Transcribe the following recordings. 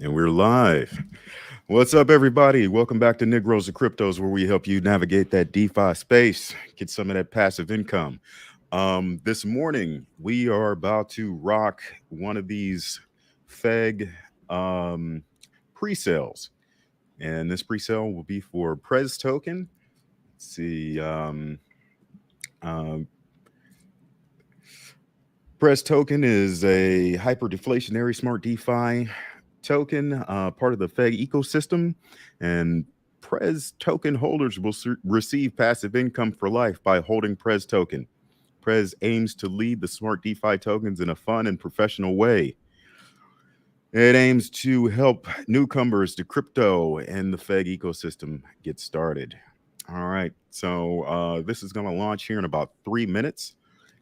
And we're live. What's up, everybody? Welcome back to Negroes of Cryptos, where we help you navigate that DeFi space, get some of that passive income. This morning, we are about to rock one of these Feg pre-sales. And this pre-sale will be for PrezToken. Let's see. Um, PrezToken is a hyper-deflationary smart DeFi token, part of the Feg ecosystem, and Prez token holders will receive passive income for life by holding Prez token. Prez aims to lead the smart DeFi tokens in a fun and professional way. It aims to help newcomers to crypto and the Feg ecosystem get started. All right, so this is going to launch here in about 3 minutes.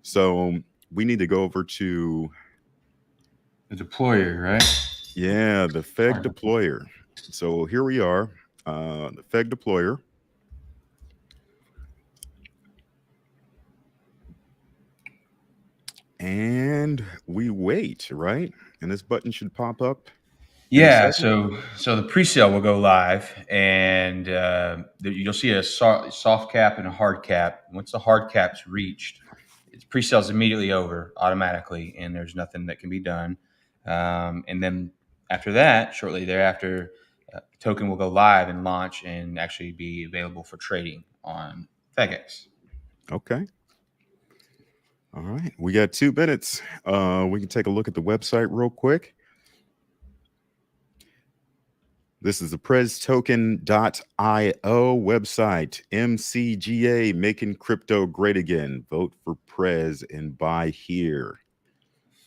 So we need to go over to the deployer, right? Yeah, the Feg deployer. So here we are, the Feg deployer. And we wait, right? And this button should pop up. Yeah. So the pre-sale will go live, and you'll see a soft cap and a hard cap. Once the hard cap's reached, pre-sale is immediately over automatically, and there's nothing that can be done. And then after that, shortly thereafter, token will go live and launch and actually be available for trading on FEGex. Okay. All right. We got 2 minutes. We can take a look at the website real quick. This is the PrezToken.io website. MCGA, making crypto great again. Vote for Prez and buy here.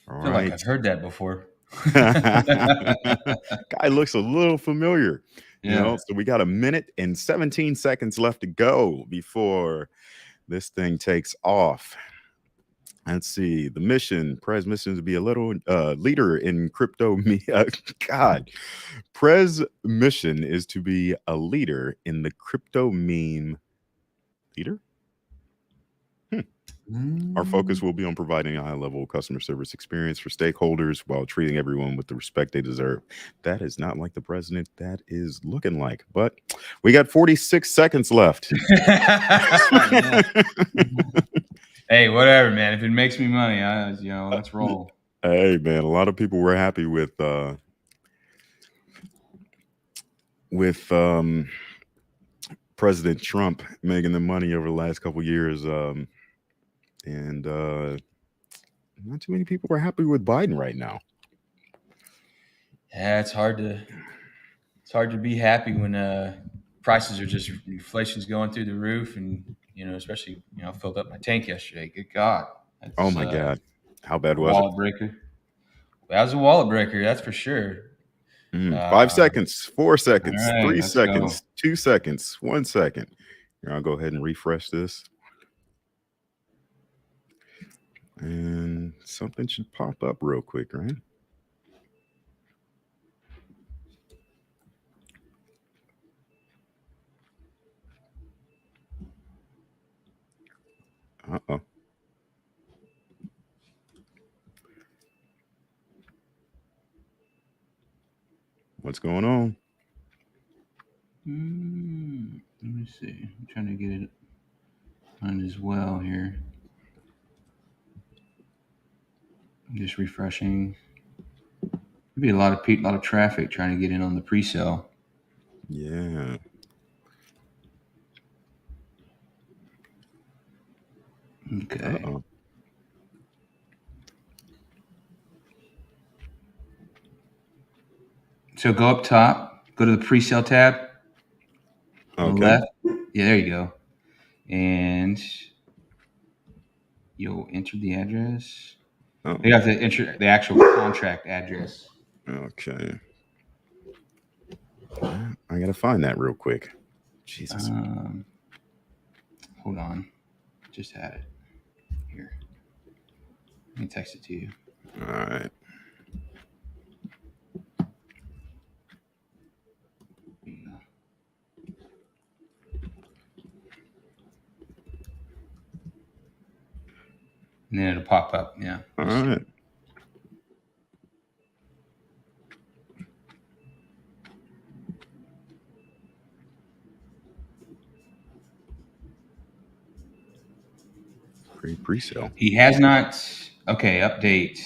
All I feel like I've heard that before. Guy looks a little familiar. Yeah. So we got a minute and 17 seconds left to go before this thing takes off. Let's see. The mission, Prez mission is to be a little leader in crypto. God, Prez mission is to be a leader in the crypto meme leader. Our focus will be on providing a high-level customer service experience for stakeholders while treating everyone with the respect they deserve. That is not like the president that is looking like, but we got 46 seconds left. Hey, whatever, man. If it makes me money, let's roll. Hey, man, a lot of people were happy with President Trump making the money over the last couple of years. And not too many people are happy with Biden right now. Yeah, it's hard to be happy when prices are just inflation's going through the roof, and especially filled up my tank yesterday. Good God! Oh my God, how bad was wallet breaker? That was a wallet breaker, that's for sure. 5 seconds, 4 seconds, right, 3 seconds, 2 seconds, 1 second. Here, I'll go ahead and refresh this. And something should pop up real quick, right? Uh-oh. What's going on? Let me see. I'm trying to get it on as well here. I'm just refreshing. Maybe a lot of traffic trying to get in on the pre-sale. Yeah. Okay. Uh-oh. So go up top, go to the pre-sale tab. On the left. Yeah, there you go. And you'll enter the address. Oh. You have to enter the actual contract address. Okay. I gotta find that real quick. Jesus. Hold on. Just had it. Here. Let me text it to you. All right. And then it'll pop up. Yeah. All right. Create presale. He has not. Okay, update.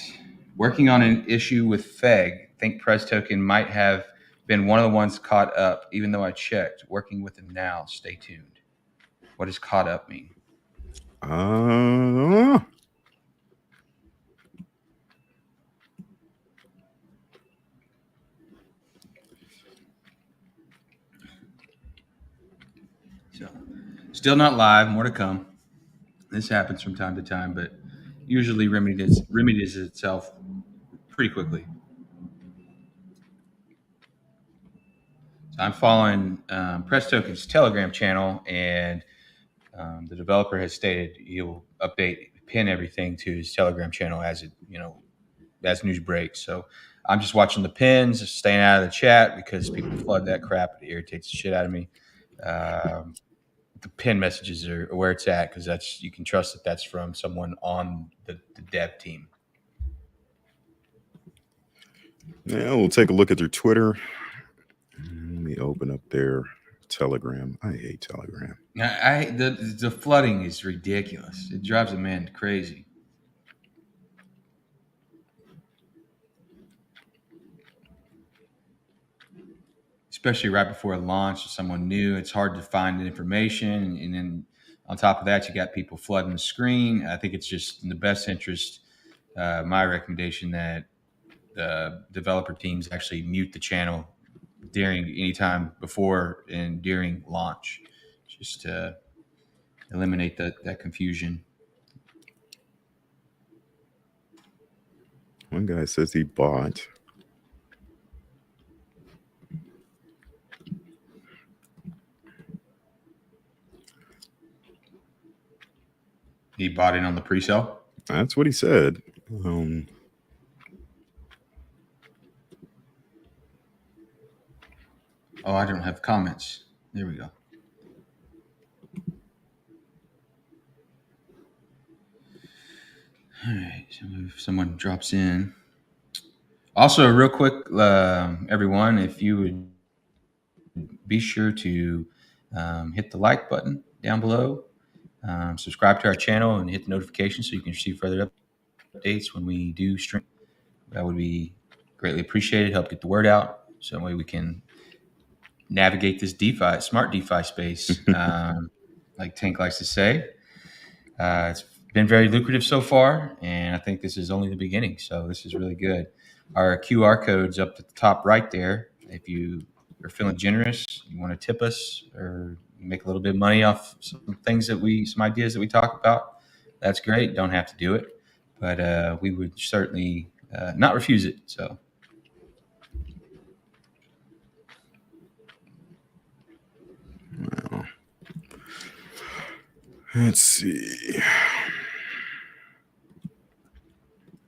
Working on an issue with Feg. Think PrezToken might have been one of the ones caught up, even though I checked. Working with him now. Stay tuned. What does caught up mean? So, still not live. More to come. This happens from time to time, but usually remedies itself pretty quickly. So I'm following PrezToken's Telegram channel, and the developer has stated he'll pin everything to his Telegram channel as as news breaks. So I'm just watching the pins, staying out of the chat because people flood that crap. It irritates the shit out of me. The pin messages are where it's at because you can trust that's from someone on the dev team. Yeah, we'll take a look at their Twitter. Let me open up their Telegram. I hate Telegram. The flooding is ridiculous. It drives a man crazy. Especially right before a launch of someone new, it's hard to find the information. And then on top of that, you got people flooding the screen. I think it's just in the best interest, my recommendation that the developer teams actually mute the channel during any time before and during launch, just to eliminate that confusion. One guy says he bought. He bought in on the presale? That's what he said. Oh, I don't have comments. There we go. All right, so if someone drops in. Also, real quick, everyone, if you would be sure to hit the like button down below, subscribe to our channel, and hit the notification so you can receive further updates when we do stream. That would be greatly appreciated. Help get the word out so that way we can navigate this smart DeFi space, like Tank likes to say. It's been very lucrative so far, and I think this is only the beginning. So this is really good. Our QR code's up at the top right there. If you are feeling generous, you want to tip us or make a little bit of money off some ideas that we talk about, that's great. Don't have to do it, but we would certainly not refuse it. So. Well, let's see.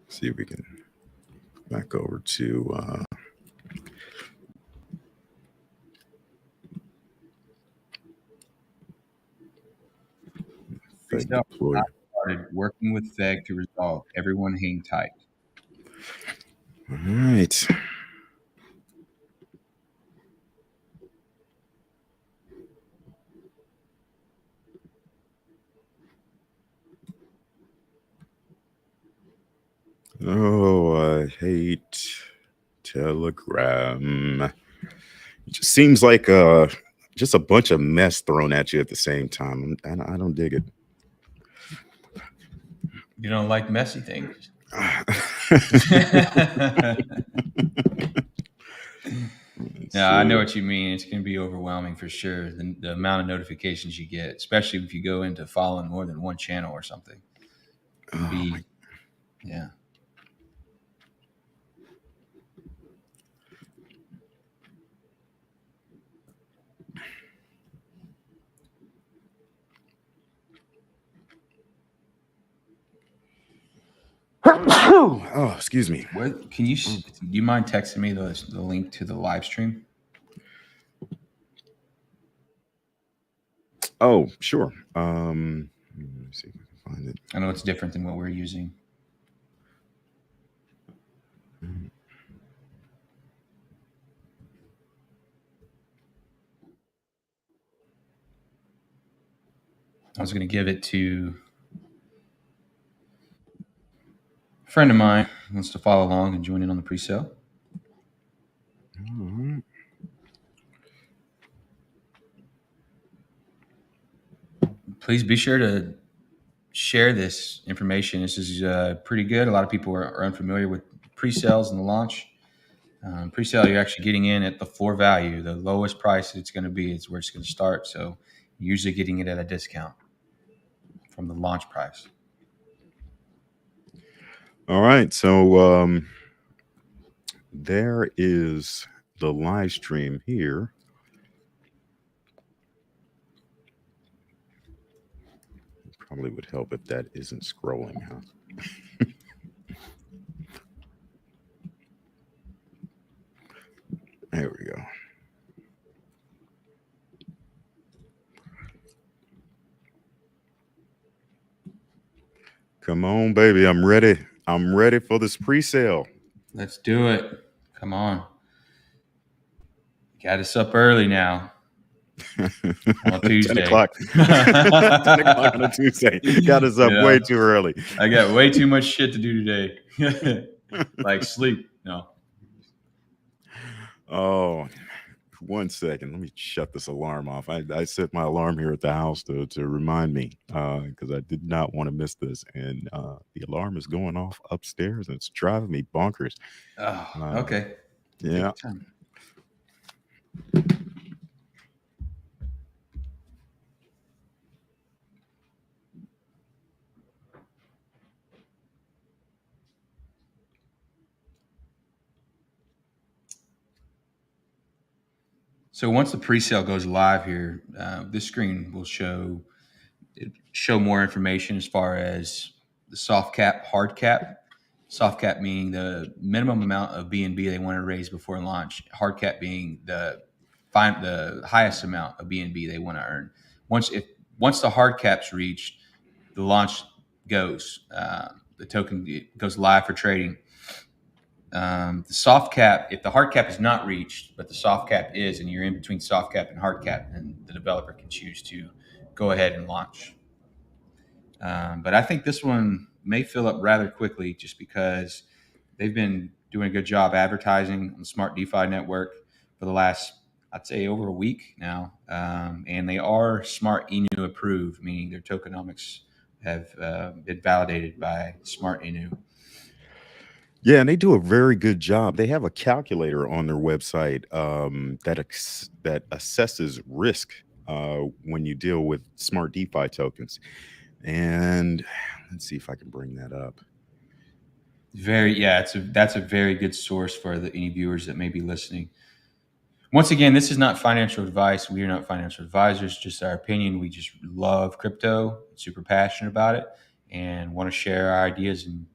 See if we can back over to I started working with Feg to resolve. Everyone hang tight. All right. Oh, I hate Telegram. It just seems like just a bunch of mess thrown at you at the same time. I don't dig it. You don't like messy things. Yeah, I know what you mean. It's going to be overwhelming for sure. The amount of notifications you get, especially if you go into following more than one channel or something. Yeah. Oh, excuse me. Do you mind texting me the link to the live stream? Oh, sure. Let me see if I can find it. I know it's different than what we're using. I was going to give it to friend of mine wants to follow along and join in on the pre-sale. All right. Please be sure to share this information. This is pretty good. A lot of people are unfamiliar with pre-sales and the launch. Pre-sale, you're actually getting in at the floor value, the lowest price it's going to be is where it's going to start. So you're usually getting it at a discount from the launch price. All right. So there is the live stream here. Probably would help if that isn't scrolling, huh? There we go. Come on, baby. I'm ready. I'm ready for this pre-sale. Let's do it. Come on. Got us up early now. On a Tuesday. 10 o'clock. 10 o'clock on a Tuesday. Got us up way too early. I got way too much shit to do today. Like sleep. No. Oh, 1 second. Let me shut this alarm off. I set my alarm here at the house to remind me because I did not want to miss this. And the alarm is going off upstairs and it's driving me bonkers. Oh, okay. Yeah. So once the pre-sale goes live here, this screen will show more information as far as the soft cap, hard cap. Soft cap meaning the minimum amount of BNB they want to raise before launch. Hard cap being the highest amount of BNB they want to earn. Once the hard cap's reached, the launch goes. The token goes live for trading. The soft cap, if the hard cap is not reached, but the soft cap is, and you're in between soft cap and hard cap, then the developer can choose to go ahead and launch. But I think this one may fill up rather quickly just because they've been doing a good job advertising on the SmartDefi network for the last, I'd say, over a week now. And they are Smart Inu approved, meaning their tokenomics have been validated by Smart Inu. Yeah, and they do a very good job. They have a calculator on their website that assesses risk when you deal with smart DeFi tokens. And let's see if I can bring that up. That's a very good source for any viewers that may be listening. Once again, this is not financial advice. We are not financial advisors, just our opinion. We just love crypto, super passionate about it, and want to share our ideas and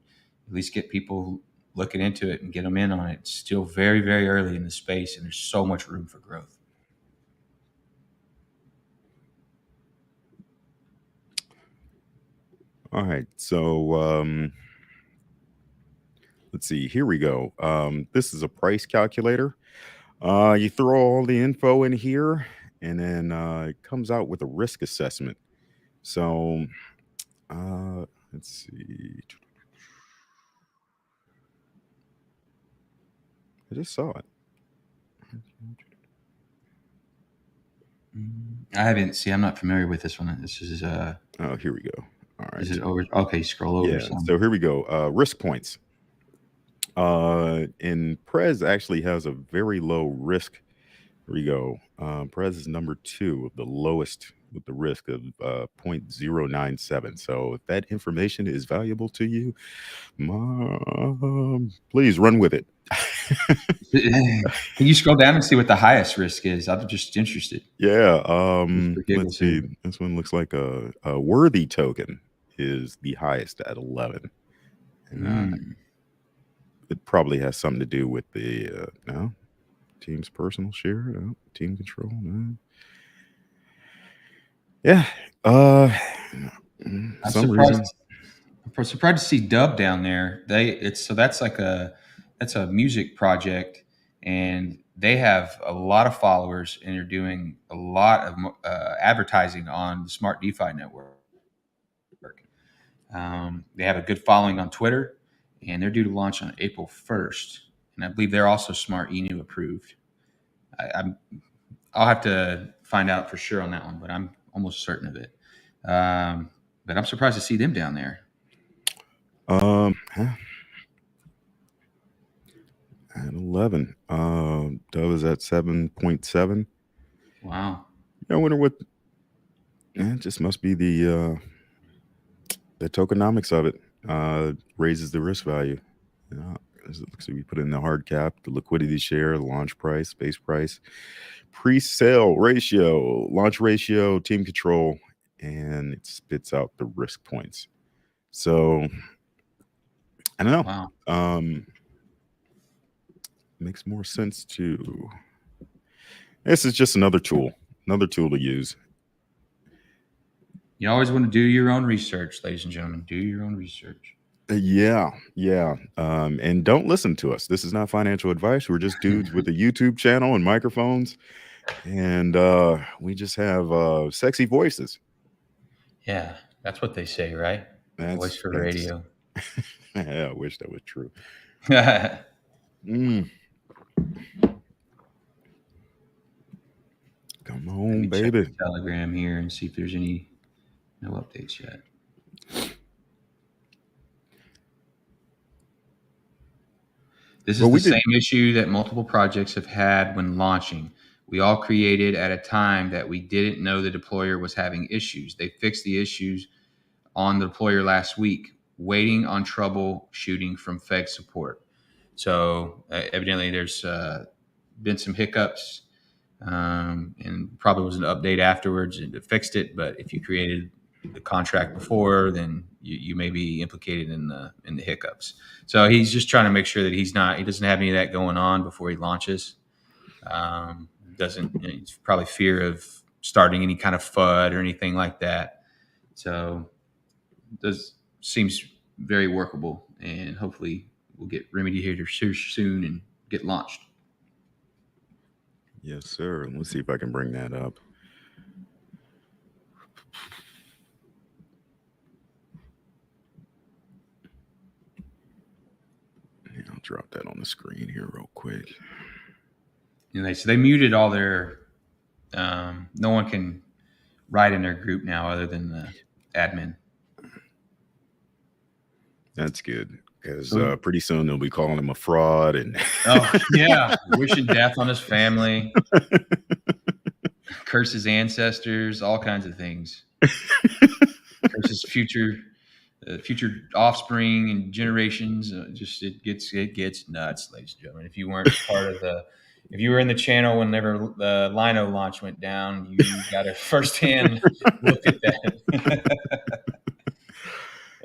at least get people looking into it and get them in on it. It's still very, very early in the space, and there's so much room for growth. All right, so let's see. Here we go. This is a price calculator. You throw all the info in here, and then it comes out with a risk assessment. So let's see. I just saw it. I haven't. See, I'm not familiar with this one. This is oh, here we go. All right. Is it over? Okay, scroll over. Yeah. So here we go. Risk points. And Prez actually has a very low risk. Here we go. Prez is number 2, the lowest with the risk of 0.097. So if that information is valuable to you, please run with it. Can you scroll down and see what the highest risk is? I'm just interested. Yeah. Let's see. This one looks like a worthy token is the highest at 11. And it probably has something to do with the team's personal share, team control. Yeah. I'm surprised to see Dub down there. That's a music project, and they have a lot of followers, and they're doing a lot of advertising on the SmartDefi network. They have a good following on Twitter, and they're due to launch on April 1st. And I believe they're also Smart Enu approved. I'll have to find out for sure on that one, but I'm almost certain of it. But I'm surprised to see them down there. At 11. That was at 7.7. Wow. I wonder what. It just must be the tokenomics of it. Raises the risk value. It looks like we put in the hard cap, the liquidity share, the launch price, base price, pre-sale ratio, launch ratio, team control, and it spits out the risk points. So I don't know. Wow. Makes more sense to. This is just another tool to use. You always want to do your own research, ladies and gentlemen. Do your own research. Yeah. And don't listen to us. This is not financial advice. We're just dudes with a YouTube channel and microphones, and we just have sexy voices. Yeah, that's what they say, right? Voice for radio. Yeah, I wish that was true. Come on, baby. Check the Telegram here and see if there's no updates yet. This is the same issue that multiple projects have had when launching. We all created at a time that we didn't know the deployer was having issues. They fixed the issues on the deployer last week, waiting on troubleshooting from FEG support. So evidently there's been some hiccups, and probably was an update afterwards and it fixed it. But if you created the contract before, then you may be implicated in the hiccups. So he's just trying to make sure that he doesn't have any of that going on before he launches. It's probably fear of starting any kind of FUD or anything like that. So this seems very workable, and hopefully we'll get remedy here soon and get launched. Yes, sir. Let's see if I can bring that up. I'll drop that on the screen here real quick. And so they muted all their. No one can write in their group now other than the admin. That's good, because pretty soon they'll be calling him a fraud and. Oh yeah, wishing death on his family, curse his ancestors, all kinds of things. Curse his future offspring and generations. It gets nuts, ladies and gentlemen. If you weren't part of if you were in the channel whenever the Lino launch went down, you got a firsthand look at that.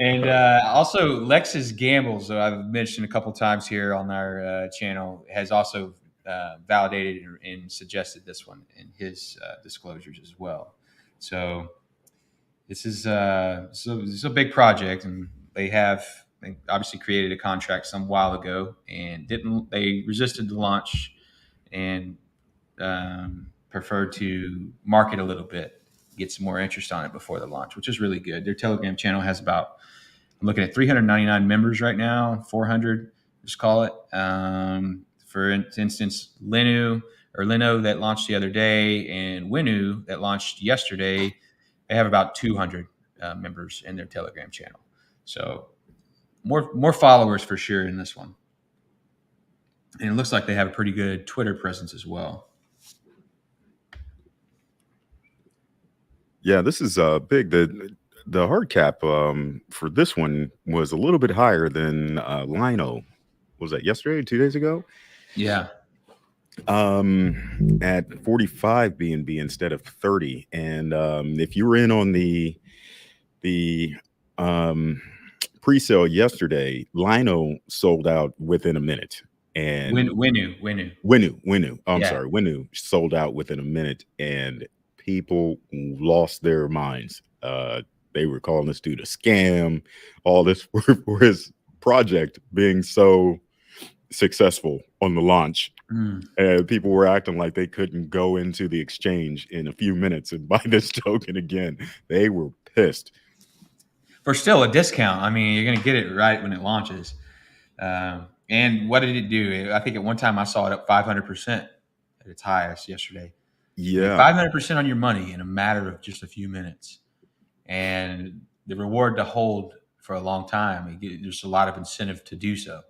And also Lex's Gambles, so I've mentioned a couple times here on our channel, has also validated and suggested this one in his disclosures as well. So this is a big project, and they obviously created a contract some while ago and they resisted the launch and preferred to market a little bit, get some more interest on it before the launch, which is really good. Their Telegram channel has I'm looking at 399 members right now, 400, just call it. For instance, Lino that launched the other day and Winu that launched yesterday, they have about 200 members in their Telegram channel. So more followers for sure in this one. And it looks like they have a pretty good Twitter presence as well. Yeah, this is big. The hard cap for this one was a little bit higher than Lino. Was that yesterday or 2 days ago? Yeah. At 45 BNB instead of 30. And if you were in on the pre-sale yesterday, Lino sold out within a minute. And Winu. I'm sorry, Winu sold out within a minute, and people lost their minds. They were calling this dude a scam, all this for his project being so successful on the launch. And people were acting like they couldn't go into the exchange in a few minutes and buy this token again. They were pissed. For still a discount. I mean, you're going to get it right when it launches. And what did it do? I think at one time I saw it up 500% at its highest yesterday. Yeah. 500% on your money in a matter of just a few minutes. And the reward to hold for a long time, there's a lot of incentive to do so.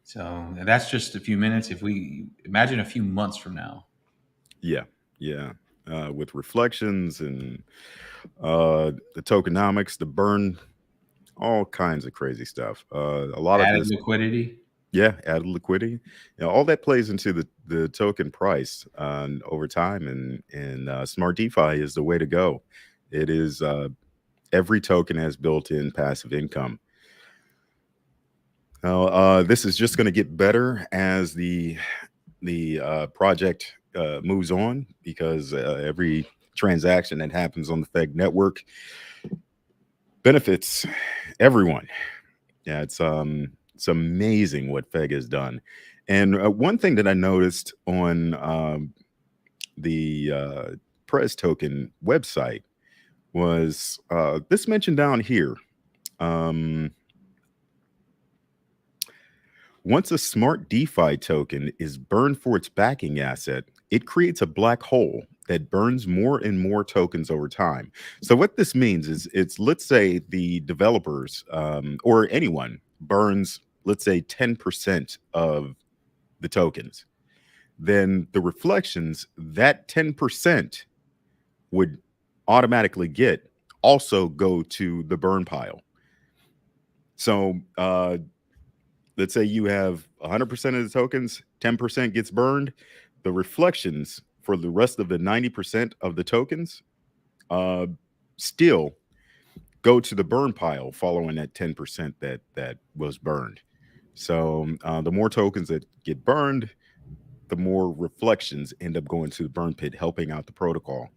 So that's just a few minutes. If we imagine a few months from now. Yeah. With reflections and the tokenomics, the burn, all kinds of crazy stuff. A lot Added of this, liquidity. yeah, added liquidity. All that plays into the token price over time, and SmartDefi is the way to go. It is every token has built-in passive income. Now, this is just going to get better as the project moves on, because every transaction that happens on the Feg network benefits everyone. Yeah, it's amazing what Feg has done. And one thing that I noticed on the PrezToken website was this mentioned down here. Once a SmartDefi token is burned for its backing asset, it creates a black hole that burns more and more tokens over time. So what this means is, let's say the developers or anyone burns, let's say 10% of the tokens, then the reflections that 10% would automatically get also go to the burn pile. So let's say you have 100% of the tokens, 10% gets burned. The reflections for the rest of the 90% of the tokens still go to the burn pile following that 10% that was burned. So the more tokens that get burned, the more reflections end up going to the burn pit, helping out the protocol.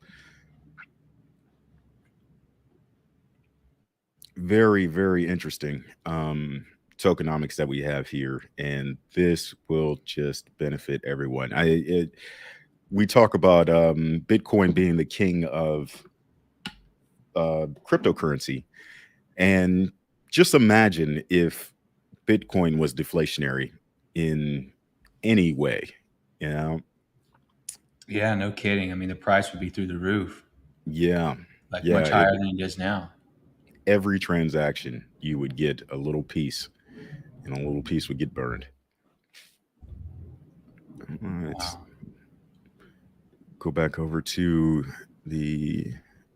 Very, very interesting tokenomics that we have here, and this will just benefit everyone. We talk about Bitcoin being the king of cryptocurrency, and just imagine if Bitcoin was deflationary in any way. Yeah, no kidding. I mean, the price would be through the roof. Yeah, much higher than it is now. Every transaction you would get a little piece, and a little piece would get burned. Let's go back over to the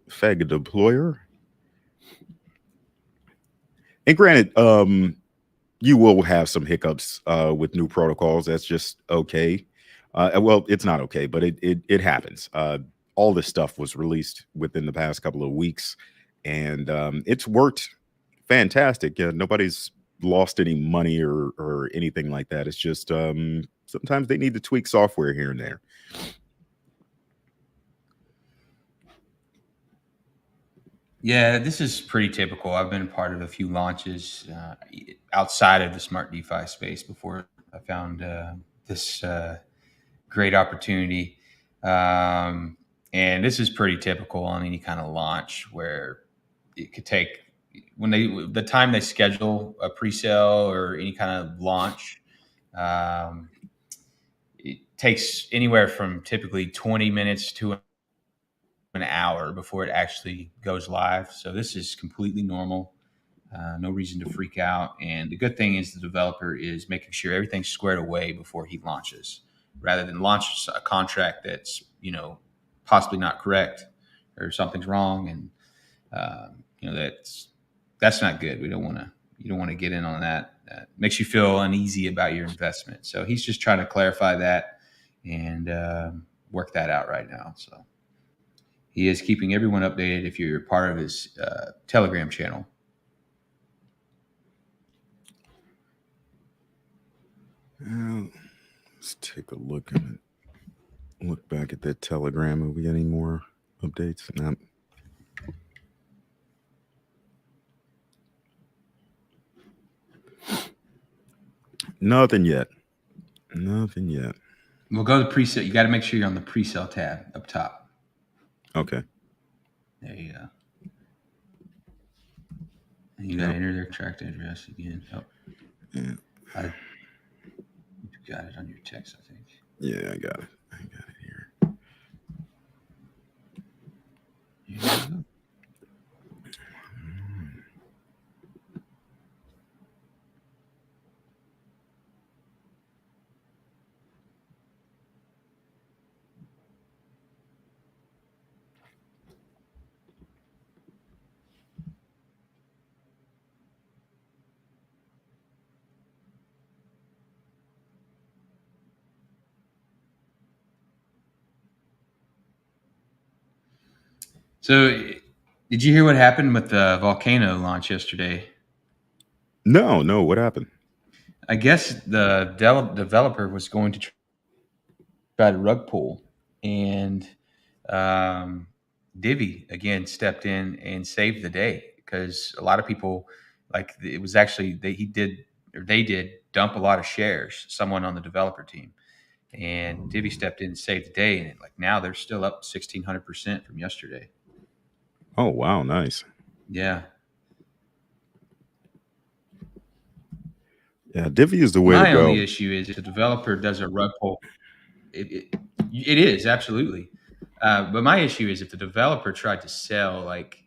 Feg deployer. And granted, you will have some hiccups with new protocols. That's just okay. Well, it's not okay, but it happens. All this stuff was released within the past couple of weeks, and it's worked fantastic. Nobody's lost any money or anything like that. It's just sometimes they need to tweak software here and there. Yeah, this is pretty typical. I've been a part of a few launches outside of the SmartDefi space before I found this great opportunity. And this is pretty typical on any kind of launch, where it could take, the time they schedule a presale or any kind of launch, it takes anywhere from typically 20 minutes to an hour before it actually goes live. So this is completely normal. No reason to freak out. And the good thing is the developer is making sure everything's squared away before he launches, rather than launch a contract that's, possibly not correct or something's wrong. And, that's not good. You don't want to get in on that. That makes you feel uneasy about your investment. So he's just trying to clarify that and work that out right now. So he is keeping everyone updated if you're part of his Telegram channel. Let's take a look back at that Telegram. Have we got any more updates? No. Nothing yet. We'll go to presale. You got to make sure you're on the presale tab up top. Okay. There you go. You got to enter their tracked address again. Oh, Yeah. You got it on your text, I think. Yeah, I got it. Here. Here you go. So, did you hear what happened with the Volcano launch yesterday? No. What happened? I guess the developer was going to try to rug pull, and Divi again stepped in and saved the day because a lot of people, like, it was actually they did dump a lot of shares. Someone on the developer team, and Divi stepped in and saved the day, and like now they're still up 1,600% from yesterday. Oh, wow, nice. Yeah. Yeah, Divi is the way to My go. only issue is if the developer does a rug pull, it is absolutely. But my issue is if the developer tried to sell, like,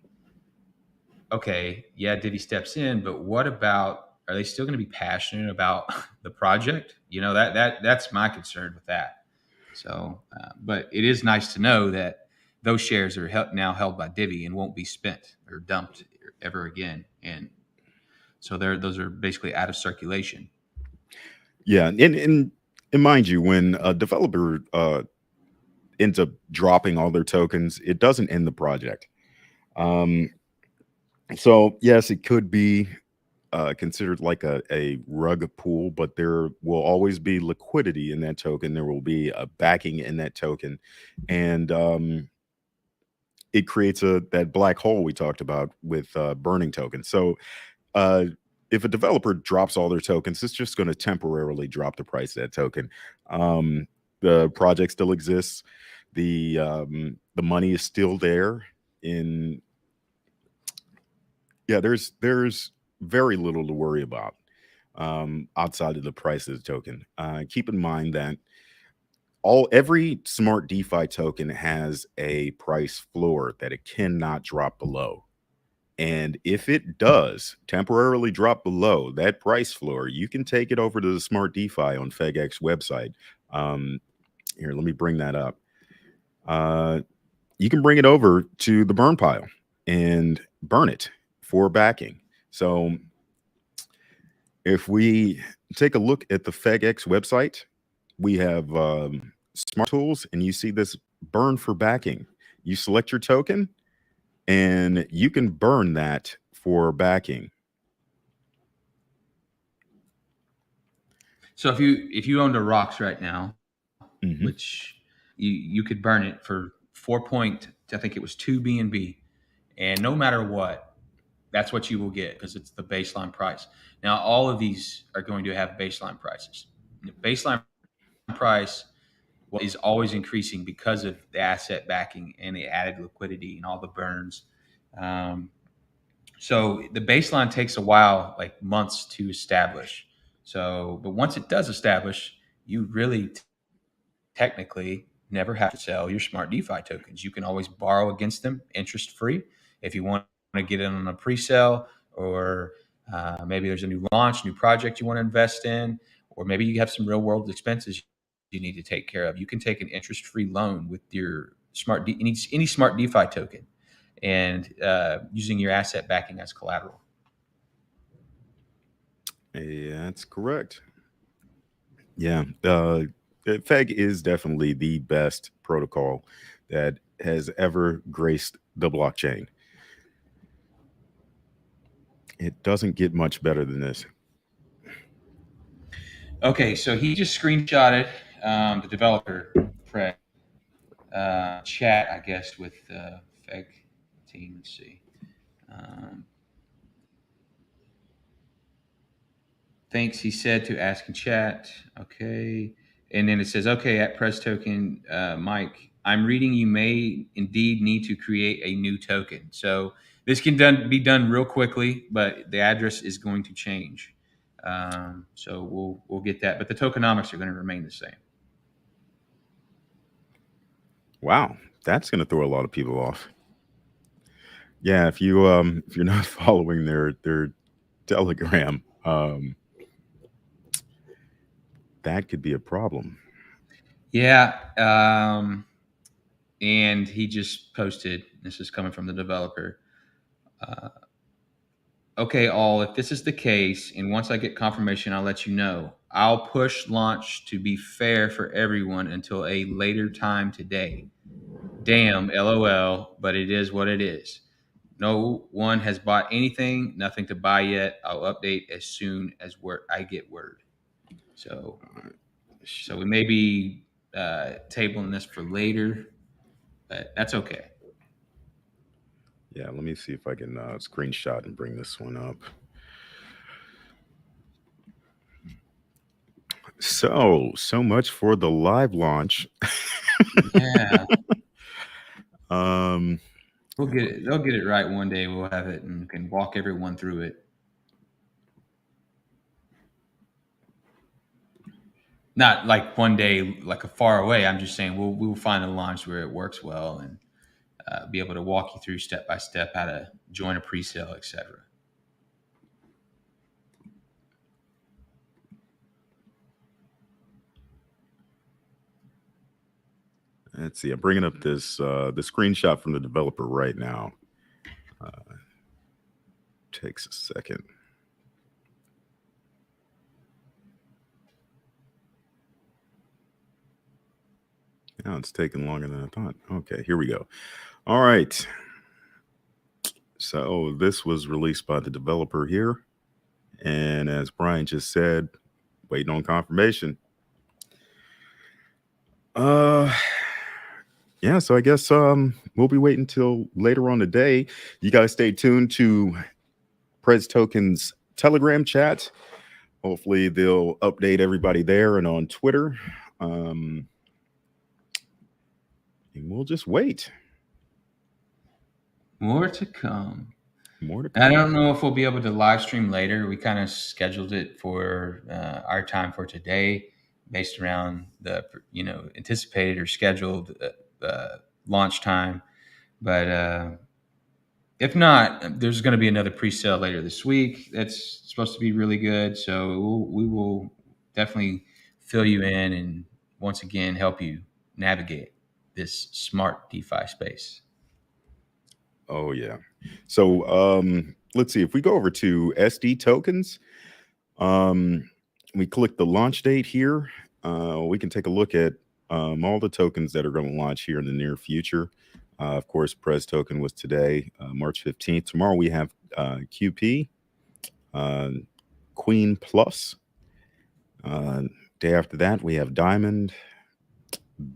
okay, yeah, Divi steps in, but what about, are they still going to be passionate about the project? You know, that's my concern with that. So, but it is nice to know that those shares are now held by Divi and won't be spent or dumped ever again. And so those are basically out of circulation. Yeah, and mind you, when a developer ends up dropping all their tokens, it doesn't end the project. So yes, it could be considered like a rug pool, but there will always be liquidity in that token. There will be a backing in that token, and it creates that black hole we talked about with burning tokens. So uh, if a developer drops all their tokens, it's just going to temporarily drop the price of that token. The project still exists. The money is still there. In Yeah, there's very little to worry about outside of the price of the token. Keep in mind that every smart DeFi token has a price floor that it cannot drop below. And if it does temporarily drop below that price floor, you can take it over to the Smart DeFi on FegEx website. Here, let me bring that up. You can bring it over to the burn pile and burn it for backing. So if we take a look at the FegEx website, we have smart tools, and you see this burn for backing. You select your token, and you can burn that for backing. So if you owned a Rocks right now, Mhm. which you could burn it for 4 I think it was 2 BNB, and no matter what, that's what you will get because it's the baseline price. Now all of these are going to have baseline prices. The baseline price is always increasing because of the asset backing and the added liquidity and all the burns. So the baseline takes a while, like months, to establish. So, but once it does establish, you really technically never have to sell your smart DeFi tokens. You can always borrow against them interest free if you want to get in on a pre-sale, or maybe there's a new launch, new project you want to invest in, or maybe you have some real world expenses you need to take care of. You can take an interest free loan with your any smart DeFi token, and using your asset backing as collateral. Yeah, that's correct. Yeah, Feg is definitely the best protocol that has ever graced the blockchain. It doesn't get much better than this. Okay, so he just screenshotted the developer Prez chat, I guess, with the Feg team. Let's see. Um, Thanks, he said, to ask in chat. Okay. And then it says, okay, at PrezToken, Mike, I'm reading you may indeed need to create a new token. So This can be done real quickly, but the address is going to change. So we'll get that, but the tokenomics are going to remain the same. Wow, that's going to throw a lot of people off. Yeah, if you're not following their Telegram, that could be a problem. Yeah, and he just posted. This is coming from the developer. Okay, all, if this is the case, and once I get confirmation, I'll let you know. I'll push launch to be fair for everyone until a later time today. Damn, LOL, but it is what it is. No one has bought anything, nothing to buy yet. I'll update as soon as I get word. So we may be tabling this for later, but that's okay. Yeah, let me see if I can screenshot and bring this one up. So much for the live launch. Yeah. um, We'll get it. They'll get it right one day. We'll have it and can walk everyone through it. Not like one day, like a far away. I'm just saying we'll find a launch where it works well and be able to walk you through step by step how to join a presale, etc. Let's see. I'm bringing up this the screenshot from the developer right now. Takes a second. Now it's taking longer than I thought. Okay, here we go. All right. So this was released by the developer here. And as Brian just said, waiting on confirmation. Yeah, so I guess we'll be waiting till later on today. You guys stay tuned to PrezToken's Telegram chat. Hopefully they'll update everybody there and on Twitter. And we'll just wait. More to come. More to come. I don't know if we'll be able to live stream later. We kind of scheduled it for our time for today, based around the anticipated or scheduled launch time. But if not, there's going to be another pre-sale later this week. That's supposed to be really good. So we will definitely fill you in and once again help you navigate this smart DeFi space. Oh yeah. So let's see, if we go over to SD tokens, we click the launch date here. We can take a look at all the tokens that are going to launch here in the near future. Of course, PrezToken was today, March 15th. Tomorrow we have QP, Queen Plus. Day after that, we have Diamond,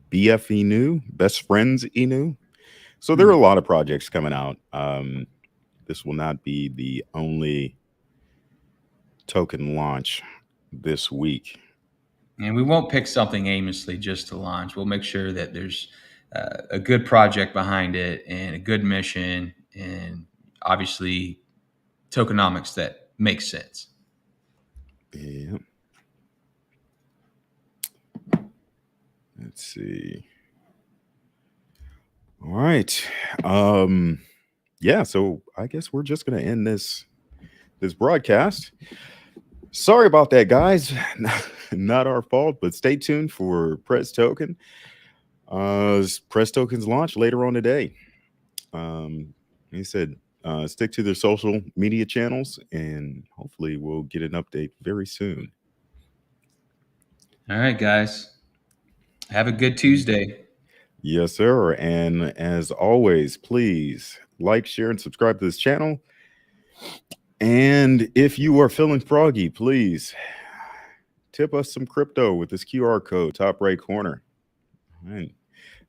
BF Inu, Best Friends Inu. So there are a lot of projects coming out. This will not be the only token launch this week. And we won't pick something aimlessly just to launch. We'll make sure that there's a good project behind it and a good mission and obviously tokenomics that make sense. Yeah. Let's see. All right. Yeah, so I guess we're just going to end this broadcast. Sorry about that, guys. Not our fault, but stay tuned for PrezToken. PrezToken's launch later on today. He said, stick to their social media channels, and hopefully we'll get an update very soon. All right, guys. Have a good Tuesday. Yes, sir. And as always, please like, share, and subscribe to this channel. And if you are feeling froggy, please tip us some crypto with this QR code, top right corner. All right.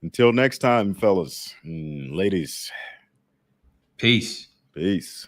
Until next time, fellas and ladies. Peace. Peace.